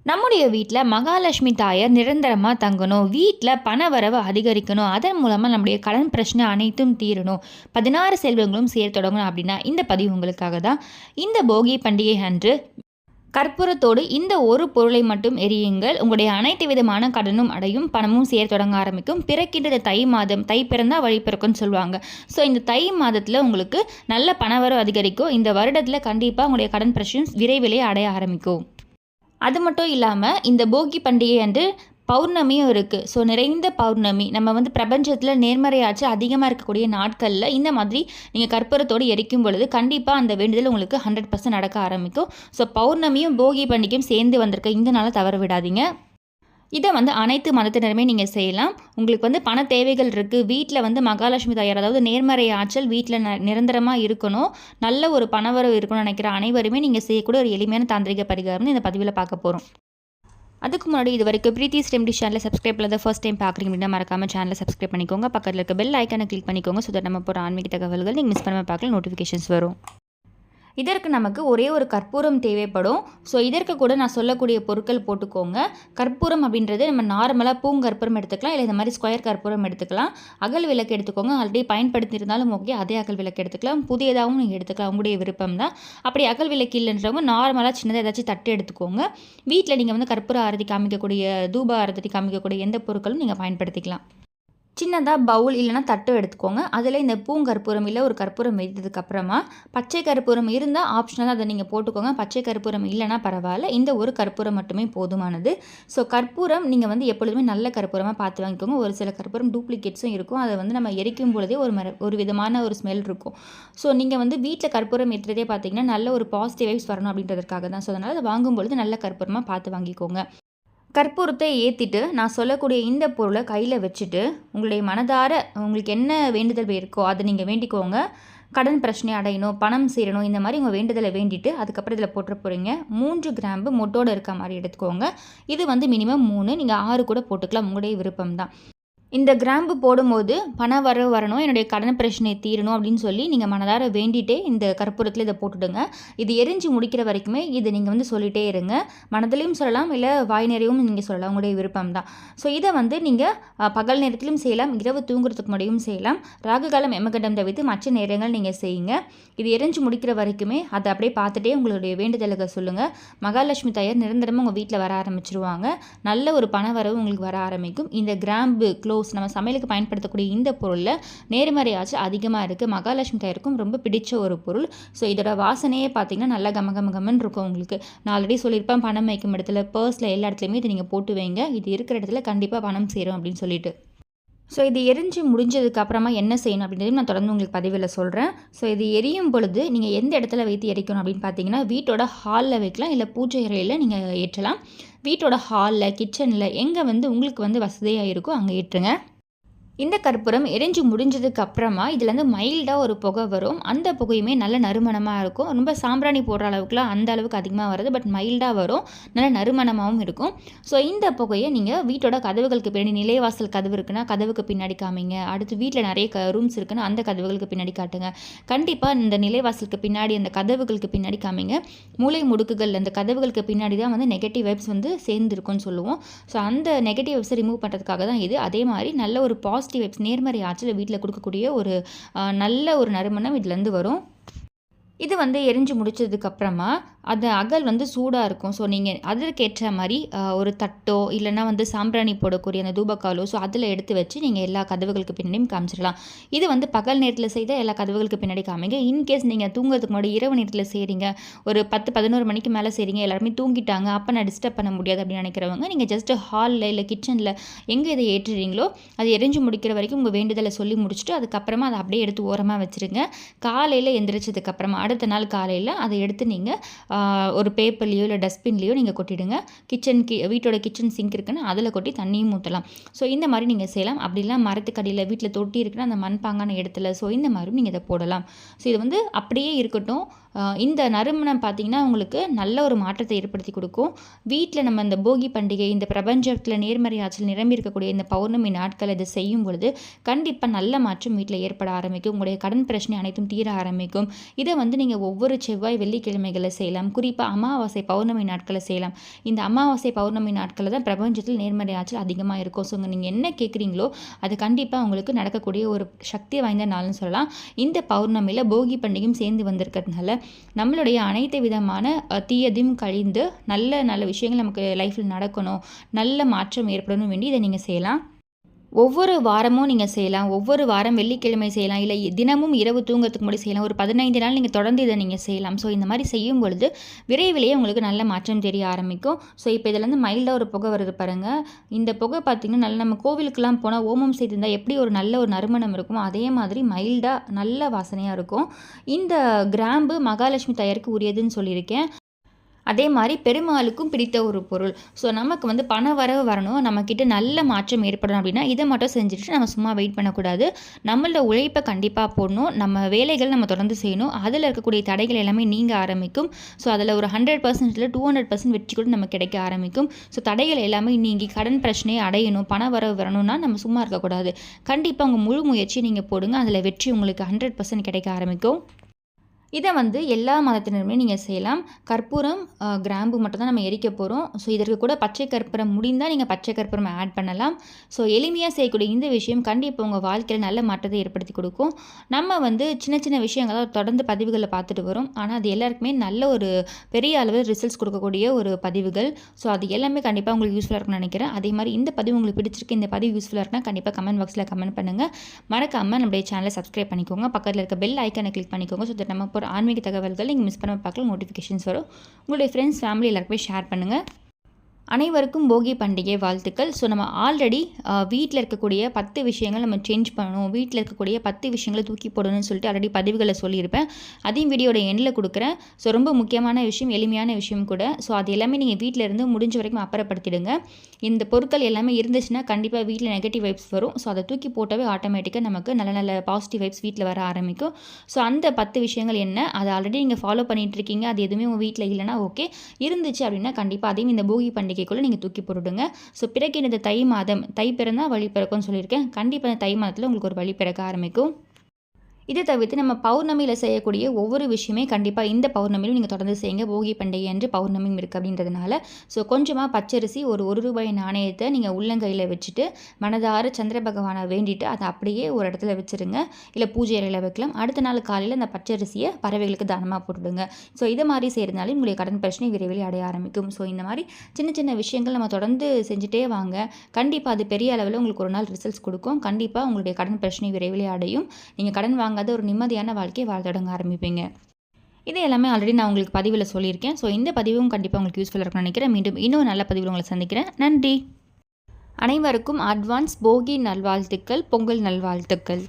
நம்முடைய வீட்டில் மகாலட்சுமி தாயார் நிரந்தரமாக தங்கணும், வீட்டில் பண வரவு அதிகரிக்கணும், அதன் மூலமாக நம்முடைய கடன் பிரச்சனை அனைத்தும் தீரணும், 16 செல்வங்களும் சேர தொடங்கணும் அப்படின்னா இந்த பதிவு உங்களுக்காக தான். இந்த போகி பண்டிகை அன்று கற்பூரத்தோடு இந்த ஒரு பொருளை மட்டும் எரியுங்கள். உங்களுடைய அனைத்து விதமான கடனும் அடையும், பணமும் சேர தொடங்க ஆரம்பிக்கும். பிறக்கின்ற தை மாதம், தை பிறந்தால் வழி பிறக்கும்னு சொல்லுவாங்க. ஸோ இந்த தை மாதத்தில் உங்களுக்கு நல்ல பணவரவு அதிகரிக்கும். இந்த வருடத்தில் கண்டிப்பாக உங்களுடைய கடன் பிரச்சனை விரைவிலே அடைய ஆரம்பிக்கும். அது மட்டும் இல்லாமல் இந்த போகி பண்டிகை அன்று பௌர்ணமியும் இருக்குது. ஸோ நிறைந்த பௌர்ணமி நம்ம பிரபஞ்சத்தில் நேர்மறை ஆற்றல் அதிகமாக இருக்கக்கூடிய நாட்களில் இந்த மாதிரி நீங்கள் கற்பூரத்தோடு எரிக்கும் பொழுது கண்டிப்பாக அந்த வேண்டுதல் உங்களுக்கு 100% நடக்க ஆரம்பிக்கும். ஸோ பௌர்ணமியும் போகி பண்டிகையும் சேர்ந்து வந்திருக்க இந்த நாளை தவற விடாதீங்க. இதை அனைத்து மதத்தினருமே நீங்கள் செய்யலாம். உங்களுக்கு பண தேவைகள் இருக்குது, வீட்டில் மகாலட்சுமி தாயார் அதாவது நேர்மறை ஆற்றல் வீட்டில் நிரந்தரமாக இருக்கணும், நல்ல ஒரு பணவரவு இருக்கணும்னு நினைக்கிற அனைவருமே நீங்கள் செய்யக்கூடிய ஒரு எளிமையான தாந்திரிக பரிகாரம் இந்த பதிவில் பார்க்க போகிறோம். அதுக்கு முன்னாடி இது வரைக்கும் பிரீத்திஸ் ரெமெடி சேனலை சப்ஸ்கிரைப் பண்ணாத ஃபர்ஸ்ட் டைம் பார்க்குறீங்க அப்படின்னா மறக்காமல் சேனலை சப்ஸ்கிரைப் பண்ணிக்கோங்க. பக்கத்தில் இருக்க பெல் ஐக்கானை கிளிக் பண்ணிக்கோங்க. ஸோ நம்ம போகிற ஆன்மீக தகவல்கள் நீங்கள் மிஸ் பண்ணாமல் பார்க்கல நோட்டிஃபிகேஷன்ஸ் வரும். இதற்கு நமக்கு ஒரே ஒரு கற்பூரம் தேவைப்படும். ஸோ இதற்கு கூட நான் சொல்லக்கூடிய பொருட்கள் போட்டுக்கோங்க. கற்பூரம் அப்படின்றது நம்ம நார்மலாக பூங்கற்பூரம் எடுத்துக்கலாம், இல்லை இந்த மாதிரி ஸ்கொயர் கற்பூரம் எடுத்துக்கலாம். அகல் விளக்கு எடுத்துக்கோங்க, ஆல்ரெடி பயன்படுத்தியிருந்தாலும் ஓகே, அதே அகல் விளக்கு எடுத்துக்கலாம், புதியதாகவும் நீங்கள் எடுத்துக்கலாம், உங்களுடைய விருப்பம் தான். அப்படி அகல் விளக்கு இல்லைன்றவங்க நார்மலாக சின்னதாக ஏதாச்சும் தட்டு எடுத்துக்கோங்க. வீட்டில் நீங்கள் கற்பூர ஆரத்தி காமிக்கக்கூடிய, தூப ஆரத்தி காமிக்கக்கூடிய எந்த பொருட்களும் நீங்கள் பயன்படுத்திக்கலாம். சின்னதாக பவுல் இல்லைனா தட்டு எடுத்துக்கோங்க. அதில் இந்த பூங்கற்பூரம் இல்லை ஒரு கற்பூரம் வைத்ததுக்கப்புறமா பச்சை கற்பூரம் இருந்தால் ஆப்ஷனலாக அதை நீங்கள் போட்டுக்கோங்க. பச்சை கற்பூரம் இல்லைனா பரவாயில்ல, இந்த ஒரு கற்பூரம் மட்டுமே போதுமானது. ஸோ கற்பூரம் நீங்கள் எப்பொழுதுமே நல்ல கற்பூரமாக பார்த்து வாங்கிக்கோங்க. ஒரு சில கற்பூரம் டூப்ளிகேட்ஸும் இருக்கும், அதை நம்ம எரிக்கும் பொழுதே ஒரு விதமான ஒரு ஸ்மெல் இருக்கும். ஸோ நீங்கள் வீட்டில் கற்பூரம் ஏற்றுறதே பார்த்தீங்கன்னா நல்ல ஒரு பாசிட்டிவ் வைப்ஸ் வரணும் அப்படின்றதுக்காக தான். ஸோ அதனால் அதை வாங்கும்பொழுது நல்ல கற்பூரமாக பார்த்து வாங்கிக்கோங்க. கற்பூரத்தை ஏற்றிட்டு நான் சொல்லக்கூடிய இந்த பொருளை கையில் வச்சுட்டு உங்களுடைய மனதார உங்களுக்கு என்ன வேண்டுதல் இருக்கோ அதை நீங்கள் வேண்டிக்கோங்க. கடன் பிரச்சனை அடையணும், பணம் சேரணும், இந்த மாதிரி உங்கள் வேண்டுதலை வேண்டிட்டு அதுக்கப்புறம் இதில் போட்டுற போகிறீங்க. 3 கிராம்பு மொட்டோடு இருக்க மாதிரி எடுத்துக்கோங்க. இது மினிமம் 3, நீங்கள் 6 கூட போட்டுக்கலாம், உங்களுடைய விருப்பம் தான். இந்த கிராம்பு போடும்போது பண வரவு வரணும், என்னுடைய கடன் பிரச்சனை தீரணும் அப்படின்னு சொல்லி நீங்கள் மனதார வேண்டிகிட்டே இந்த கற்பூரத்தில் இதை போட்டுடுங்க. இது எரிஞ்சு முடிக்கிற வரைக்குமே இது நீங்கள் சொல்லிகிட்டே இருங்க. மனதிலையும் சொல்லலாம், இல்லை வாய் நிறையவும் நீங்கள் சொல்லலாம், உங்களுடைய விருப்பம் தான். ஸோ இதை நீங்கள் பகல் நேரத்திலும் செய்யலாம், இரவு தூங்குறதுக்கு முன்னாடியும் செய்யலாம். ராகுகாலம் எமகண்டம் தவிர்த்து மற்ற நேரங்கள் நீங்கள் செய்யுங்க. இது எரிஞ்சு முடிக்கிற வரைக்குமே அதை அப்படியே பார்த்துட்டே உங்களுடைய வேண்டுதலுக்கு சொல்லுங்கள். மகாலட்சுமி தாயார் நிரந்தரமாக உங்கள் வீட்டில் வர ஆரம்பிச்சிருவாங்க. நல்ல ஒரு பண வரவு உங்களுக்கு வர ஆரம்பிக்கும். இந்த கிராம்பு நம்ம சமையலுக்கு பயன்படுத்தக்கூடிய இந்த பொருளில் நேர்மறை ஆற்றல் அதிகமாக இருக்குது. மகாலட்சுமி தாயாருக்கும் ரொம்ப பிடிச்ச ஒரு பொருள். ஸோ இதோட வாசனையே பார்த்தீங்கன்னா நல்லா கமகமகமன்னு இருக்கும் உங்களுக்கு. நான் ஆல்ரெடி சொல்லியிருப்பேன், பணம் வைக்கும் இடத்துல, பர்ஸில், எல்லா இடத்துலையுமே இது நீங்கள் போட்டு வைங்க. இது இருக்கிற இடத்துல கண்டிப்பாக பணம் சேரும் அப்படின்னு சொல்லிட்டு. ஸோ இது எரிஞ்சு முடிஞ்சதுக்கு அப்புறமா என்ன செய்யணும் அப்படின்றதையும் நான் தொடர்ந்து உங்களுக்கு பதிவில் சொல்கிறேன். ஸோ இது எரியும் பொழுது நீங்கள் எந்த இடத்துல வைத்து எரிக்கணும் அப்படின்னு பார்த்தீங்கன்னா வீட்டோட ஹாலில் வைக்கலாம், இல்லை பூஜை அறையில் நீங்கள் ஏற்றலாம். வீட்டோட ஹாலில், கிச்சனில் எங்கே உங்களுக்கு வசதியாக இருக்கோ அங்கே ஏற்றுங்க. இந்த கற்பூரம் எரிஞ்சு முடிஞ்சதுக்கு அப்புறமா இதுலேருந்து மைல்டாக ஒரு புகை வரும். அந்த புகையுமே நல்ல நறுமணமாக இருக்கும். ரொம்ப சாம்பிராணி போடுற அளவுக்குலாம் அந்த அளவுக்கு அதிகமாக வராது, பட் மைல்டாக வரும், நல்ல நறுமணமாகவும் இருக்கும். ஸோ இந்த புகையை நீங்கள் வீட்டோட கதவுகளுக்கு பின்னாடி, நிலைவாசல் கதவு இருக்குன்னா கதவுக்கு பின்னாடி காமிங்க. அடுத்து வீட்டில் நிறைய ரூம்ஸ் இருக்குன்னா அந்த கதவுகளுக்கு பின்னாடி காட்டுங்க. கண்டிப்பாக இந்த நிலைவாசலுக்கு பின்னாடி, அந்த கதவுகளுக்கு பின்னாடி காமிங்க. மூலை முடுக்குகள் அந்த கதவுகளுக்கு பின்னாடி தான் நெகட்டிவ் வைப்ஸ் சேர்ந்துருக்குன்னு சொல்லுவோம். ஸோ அந்த நெகட்டிவ் வைப்ஸை ரிமூவ் பண்ணுறதுக்காக தான் இது. அதே மாதிரி நல்ல ஒரு பாசிட்டிவ் வைப்ஸ், நேர்மறை ஆற்றல் வீட்டில் கொடுக்கக்கூடிய ஒரு நல்ல ஒரு நறுமணம் இதுலேருந்து வரும். இது எரிஞ்சு முடிச்சதுக்கப்புறமா அது அகல் சூடாக இருக்கும். ஸோ நீங்கள் அதற்கேற்ற மாதிரி ஒரு தட்டோ இல்லைனா சாம்பிராணி போடக்கூடிய அந்த தூபக்காலோ, ஸோ அதில் எடுத்து வச்சு நீங்கள் எல்லா கதவுகளுக்கு பின்னாடியும் காமிச்சிடலாம். இது பகல் நேரத்தில் செய்த எல்லா கதவுகளுக்கு பின்னாடி காமிங்க. இன்கேஸ் நீங்கள் தூங்குறதுக்கு முன்னாடி இரவு நேரத்தில் செய்கிறீங்க, ஒரு 10-11 மணிக்கு மேலே செய்கிறீங்க, எல்லாருமே தூங்கிட்டாங்க, அப்போ நான் டிஸ்டர்ப் பண்ண முடியாது அப்படின்னு நினைக்கிறவங்க நீங்கள் ஜஸ்ட்டு ஹாலில் இல்லை கிச்சனில் எங்கே இதை ஏற்றுறீங்களோ அது எரிஞ்சு முடிக்கிற வரைக்கும் உங்கள் வேண்டுதலை சொல்லி முடிச்சுட்டு அதுக்கப்புறமா அதை அப்படியே எடுத்து ஓரமாக வச்சுருங்க. காலையில் எந்திரிச்சதுக்கப்புறமா அடுத்த நாள் காலையில் அதை எடுத்து நீங்கள் ஒரு பேப்பர்லேயோ இல்லை டஸ்ட்பின்லேயோ நீங்கள் கொட்டிடுங்க. வீட்டோட கிச்சன் சிங்க் இருக்குன்னா அதில் கொட்டி தண்ணியும் ஊற்றலாம். ஸோ இந்த மாதிரி நீங்கள் செய்யலாம். அப்படிலாம் மரத்துக்கடியில் வீட்டில் தொட்டி இருக்குன்னா அந்த மண்பாங்கான இடத்துல, ஸோ இந்த மாதிரி நீங்கள் இதை போடலாம். ஸோ இது அப்படியே இருக்கட்டும். இந்த நறுமணம் பார்த்திங்கன்னா உங்களுக்கு நல்ல ஒரு மாற்றத்தை ஏற்படுத்தி கொடுக்கும். வீட்டில் நம்ம இந்த போகி பண்டிகை, இந்த பிரபஞ்சத்தில் நேர்மறை ஆற்றல் நிரம்பி இருக்கக்கூடிய இந்த பௌர்ணமி நாட்கள் இதை செய்யும் பொழுது கண்டிப்பாக நல்ல மாற்றம் வீட்டில் ஏற்பட ஆரம்பிக்கும். உங்களுடைய கடன் பிரச்சனை அனைத்தும் தீர ஆரம்பிக்கும். இதை நீங்கள் ஒவ்வொரு செவ்வாய் வெள்ளிக்கிழமைகளை செய்யலாம். செய்யலாம். குறிப்பாக அமாவாசை பௌர்ணமி நாட்களில் செய்யலாம். இந்த அமாவாசை பௌர்ணமி நாட்களில் தான் பிரபஞ்சத்தில் நேர்மறை ஆற்றல் அதிகமாக இருக்கும். ஸோ நீங்கள் என்ன கேட்குறீங்களோ அது கண்டிப்பாக உங்களுக்கு நடக்கக்கூடிய ஒரு சக்தி வாய்ந்த நாள்னு சொல்லலாம். இந்த பௌர்ணமியில் போகி பண்டிகையும் சேர்ந்து வந்திருக்கிறதுனால நம்மளுடைய அனைத்து விதமான தீயதையும் கழிந்து நல்ல நல்ல விஷயங்கள் நமக்கு லைஃப்பில் நடக்கணும், நல்ல மாற்றம் ஏற்படணும் வேண்டி இதை நீங்கள் செய்யலாம். ஒவ்வொரு வாரமும் நீங்கள் செய்யலாம். ஒவ்வொரு வாரம் வெள்ளிக்கிழமை செய்யலாம். இல்லை தினமும் இரவு தூங்கறதுக்கு முன்னாடி செய்யலாம். ஒரு 15 நாள் நீங்கள் தொடர்ந்து இதை நீங்கள் செய்யலாம். ஸோ இந்த மாதிரி செய்யும் பொழுது விரைவிலேயே உங்களுக்கு நல்ல மாற்றம் தெரிய ஆரம்பிக்கும். ஸோ இப்போ இதுலேருந்து மைல்டாக ஒரு புகை வருது பாருங்கள். இந்த புகை பார்த்திங்கன்னா நல்ல நம்ம கோவிலுக்கெல்லாம் போனால் ஓமம் செய்திருந்தால் எப்படி ஒரு நல்ல ஒரு நறுமணம் இருக்குமோ அதே மாதிரி மைல்டாக நல்ல வாசனையாக இருக்கும். இந்த கிராம்பு மகாலட்சுமி தாயாருக்கு உரியதுன்னு சொல்லியிருக்கேன். அதே மாதிரி பெருமாளுக்கும் பிடித்த ஒரு பொருள். ஸோ நமக்கு வந்து பண வரவு வரணும், நம்மக்கிட்ட நல்ல மாற்றம் ஏற்படணும் அப்படின்னா இதை மட்டும் செஞ்சுட்டு நம்ம சும்மா வெயிட் பண்ணக்கூடாது. நம்மளோட உழைப்பை கண்டிப்பாக போடணும். நம்ம வேலைகள் நம்ம தொடர்ந்து செய்யணும். அதில் இருக்கக்கூடிய தடைகள் எல்லாமே நீங்க ஆரம்பிக்கும். ஸோ அதில் ஒரு 100% இல்லை 200% வெற்றி கூட நமக்கு கிடைக்க ஆரம்பிக்கும். ஸோ தடைகள் எல்லாமே நீங்கி கடன் பிரச்சனையை அடையணும், பண வரவு வரணும்னா நம்ம சும்மா இருக்கக்கூடாது. கண்டிப்பாக உங்கள் முழு முயற்சியை நீங்கள் போடுங்க. அதில் வெற்றி உங்களுக்கு 100% கிடைக்க ஆரம்பிக்கும். இதை வந்து எல்லா மதத்தினருமே நீங்கள் செய்யலாம். கற்பூரம், கிராம்பு மட்டும் தான் நம்ம எரிக்க போகிறோம். ஸோ இதற்கு கூட பச்சை கற்பூரம் முடிந்தால் நீங்கள் பச்சை கற்பூரம் ஆட் பண்ணலாம். ஸோ எளிமையாக செய்யக்கூடிய இந்த விஷயம் கண்டிப்பாக உங்கள் வாழ்க்கையில் நல்ல மாற்றத்தை ஏற்படுத்தி கொடுக்கும். நம்ம வந்து சின்ன சின்ன விஷயங்களை தொடர்ந்து பதிவுகளை பார்த்துட்டு வரோம். ஆனால் அது எல்லாருக்குமே நல்ல ஒரு பெரிய அளவில் ரிசல்ட்ஸ் கொடுக்கக்கூடிய ஒரு பதிவுகள். ஸோ அது எல்லாமே கண்டிப்பாக உங்களுக்கு யூஸ்ஃபுல்லாக இருக்கும்னு நினைக்கிறேன். அதே மாதிரி இந்த பதிவு உங்களுக்கு பிடிச்சிருக்கு, இந்த பதிவு யூஸ்ஃபுல்லாக இருக்குன்னா கண்டிப்பாக கமெண்ட் பாக்ஸில் கமெண்ட் பண்ணுங்கள். மறக்காமல் நம்முடைய சேனலை சப்ஸ்கிரைப் பண்ணிக்கோங்க. பக்கத்தில் இருக்க பெல் ஐக்கானை கிளிக் பண்ணிக்கோங்க. ஸோ நம்ம ஒரு ஆன்மீக தகவல்கள் நீங்கள் மிஸ் பண்ண பார்க்கலாம், நோட்டிஃபிகேஷன்ஸ் வரும். உங்களுடைய ஃப்ரெண்ட்ஸ், ஃபேமிலி எல்லாருக்குமே ஷேர் பண்ணுங்கள். அனைவருக்கும் போகி பண்டிகை வாழ்த்துக்கள். ஸோ நம்ம ஆல்ரெடி வீட்டில் இருக்கக்கூடிய 10 விஷயங்கள் நம்ம சேஞ்ச் பண்ணணும், வீட்டில் இருக்கக்கூடிய 10 விஷயங்களை தூக்கி போடணும்னு சொல்லிட்டு ஆல்ரெடி பதிவுகளை சொல்லியிருப்பேன். அதையும் வீடியோட எண்டில் கொடுக்குறேன். ஸோ ரொம்ப முக்கியமான விஷயம், எளிமையான விஷயம் கூட. ஸோ அது எல்லாமே நீங்கள் வீட்டில் இருந்து முடிஞ்ச வரைக்கும் அப்புறப்படுத்திடுங்க. இந்த பொருட்கள் எல்லாமே இருந்துச்சுன்னா கண்டிப்பாக வீட்டில் நெகட்டிவ் வைப்ஸ் வரும். ஸோ அதை தூக்கி போட்டாவே ஆட்டோமேட்டிக்காக நமக்கு நல்ல நல்ல பாசிட்டிவ் வைப்ஸ் வீட்டில் வர ஆரம்பிக்கும். ஸோ அந்த 10 விஷயங்கள் என்ன, அதை ஆல்ரெடி நீங்கள் ஃபாலோ பண்ணிகிட்டு இருக்கீங்க, அது எதுவுமே உங்கள் வீட்டில் இல்லைனா ஓகே, இருந்துச்சு அப்படின்னா கண்டிப்பாக அதையும் இந்த போகி பண்டிகைக்குள்ளே நீங்கள் தூக்கி போட்டுடுங்க. ஸோ பிறகு இந்த தை மாதம், தை பிறந்தால் வழி பிறக்கும்னு சொல்லியிருக்கேன். கண்டிப்பாக இந்த தை மாதத்தில் உங்களுக்கு ஒரு வழி பிறக்க ஆரம்பிக்கும். இதை தவிர்த்து நம்ம பௌர்ணமியில் செய்யக்கூடிய ஒவ்வொரு விஷயமே கண்டிப்பாக இந்த பௌர்ணமியிலும் நீங்கள் தொடர்ந்து செய்யுங்க. போகி பண்டிகை அன்று பௌர்ணமியும் இருக்குது அப்படின்றதுனால. ஸோ கொஞ்சமாக பச்சரிசி, ஒரு ₹1 நாணயத்தை நீங்கள் உள்ளங்கையில் வச்சுட்டு மனதார சந்திர பகவானை வேண்டிட்டு அதை அப்படியே ஒரு இடத்துல வச்சுருங்க. இல்லை பூஜை அறையில் வைக்கலாம். அடுத்த நாள் காலையில் அந்த பச்சரிசியை பறவைகளுக்கு தானமாக போட்டுடுங்க. ஸோ இதை மாதிரி செய்கிறதுனால உங்களுடைய கடன் பிரச்சனை விரைவில் அடைய ஆரம்பிக்கும். ஸோ இந்த மாதிரி சின்ன சின்ன விஷயங்கள் நம்ம தொடர்ந்து செஞ்சுட்டே வாங்க. கண்டிப்பாக அது பெரிய அளவில் உங்களுக்கு ஒரு நாள் ரிசல்ட்ஸ் கொடுக்கும். கண்டிப்பாக உங்களுடைய கடன் பிரச்சனை விரைவில் அடையும். நீங்கள் கடன் வாங்க ஒரு நிம்மதியான வாழ்க்கையை வாழ தொடங்க ஆரம்பிப்பீங்க. இது எல்லாமே ஆல்ரெடி நான் உங்களுக்கு பதிவில் சொல்லியிருக்கேன். ஸோ இந்த பதிவும் கண்டிப்பாக உங்களுக்கு யூஸ்ஃபுல்லாக இருக்கும்னு நினைக்கிறேன். மீண்டும் இன்னும் நல்ல பதிவில் உங்களை சந்திக்கிறேன். நன்றி. அனைவருக்கும் அட்வான்ஸ் போகி நல்வாழ்த்துக்கள், பொங்கல் நல்வாழ்த்துக்கள்.